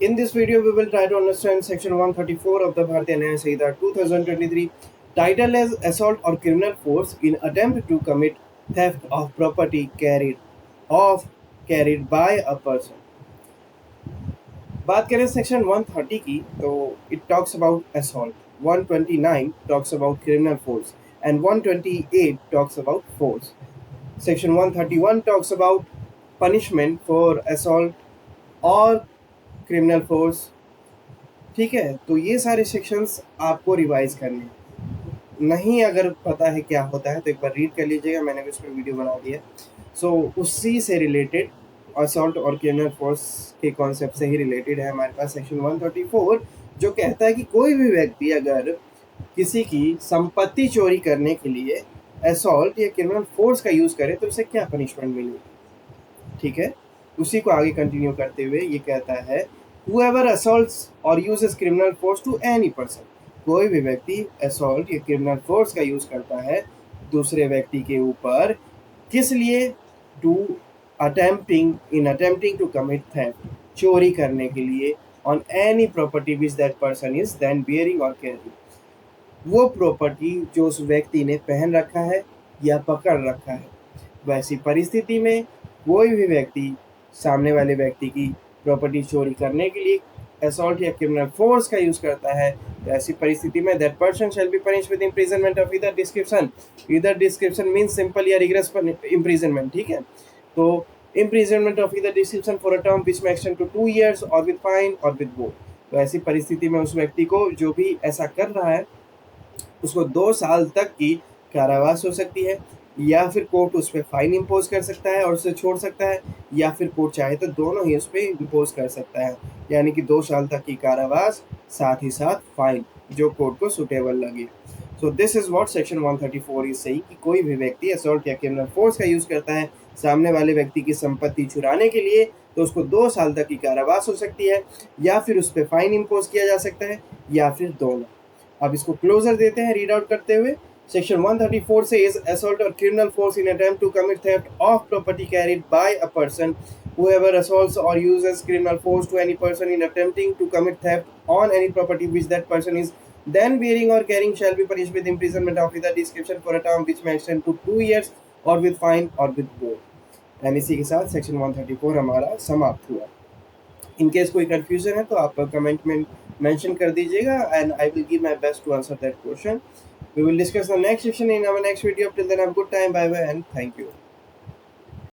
In this video, we will try to understand Section 134 of the Bharatiya Nyaya Samhita 2023, titled as Assault or Criminal Force in Attempt to Commit Theft of Property carried by a person. बात करें section 130 की तो it talks about assault, 129 talks about criminal force and 128 talks about force. Section 131 talks about punishment for assault और criminal force. ठीक है, तो ये सारे सेक्शंस आपको रिवाइज करने नहीं, अगर पता है क्या होता है तो एक बार रीड कर लीजिएगा, मैंने भी उस पर वीडियो बना दिया. सो उसी से रिलेटेड असॉल्ट और क्रिमिनल फोर्स के कॉन्सेप्ट से ही रिलेटेड है हमारे पास सेक्शन 134, जो कहता है कि कोई भी व्यक्ति अगर किसी की संपत्ति चोरी करने के लिए असॉल्ट या क्रिमिनल फोर्स का यूज़ करे तो उसे क्या पनिशमेंट मिलेगी. ठीक है, उसी को आगे कंटिन्यू करते हुए ये कहता है whoever assaults or uses criminal force to any person, कोई भी व्यक्ति असॉल्ट या क्रिमिनल फोर्स का यूज करता है दूसरे व्यक्ति के ऊपर, किस लिए, to attempting to commit theft, चोरी करने के लिए, on any property which that person is then bearing और कैरिंग, वो प्रॉपर्टी जो उस व्यक्ति ने पहन रखा है या पकड़ रखा है. वैसी परिस्थिति में कोई भी व्यक्ति सामने वाले व्यक्ति की प्रॉपर्टी चोरी करने के लिए असॉल्ट या क्रिमिनल फोर्स का यूज करता है, तो ऐसी परिस्थिति में that person shall be punished with imprisonment of either description means simple या रिग्रेस इम्प्रिजनमेंट. ठीक है, तो imprisonment of either description for a term which में एक्सटेंड टू 2 years और विद फाइन और विद बोथ. तो ऐसी परिस्थिति में उस व्यक्ति को जो भी ऐसा कर रहा है उसको 2 साल तक की कारावास हो सकती है, या फिर कोर्ट उस पर फाइन इम्पोज कर सकता है और उसे छोड़ सकता है, या फिर कोर्ट चाहे तो दोनों ही उस पर इम्पोज कर सकता है, यानी कि 2 साल तक की कारावास साथ ही साथ फाइन, जो कोर्ट को सुटेबल लगे. So this is what section 134 is सही कि कोई भी व्यक्ति असॉल्ट या क्रिमिनल फोर्स का यूज करता है सामने वाले व्यक्ति की संपत्ति चुराने के लिए, तो उसको 2 साल तक की कारावास हो सकती है, या फिर उस पर फाइन इम्पोज किया जा सकता है, या फिर दोनों. अब इसको क्लोजर देते हैं रीड आउट करते हुए. Section 134 says assault or criminal force in attempt to commit theft of property carried by a person. Whoever assaults or uses criminal force to any person in attempting to commit theft on any property which that person is then bearing or carrying shall be punished with imprisonment of either description for a term which may extend to 2 years or with fine or with both. And इसी के साथ section 134 हमारा समाप्त हुआ. In case कोई confusion है तो आप कमेंट में मेंशन कर दीजिएगा and I will give my best to answer that question. We will discuss the next section in our next video. Till then, have a good time. Bye bye and thank you.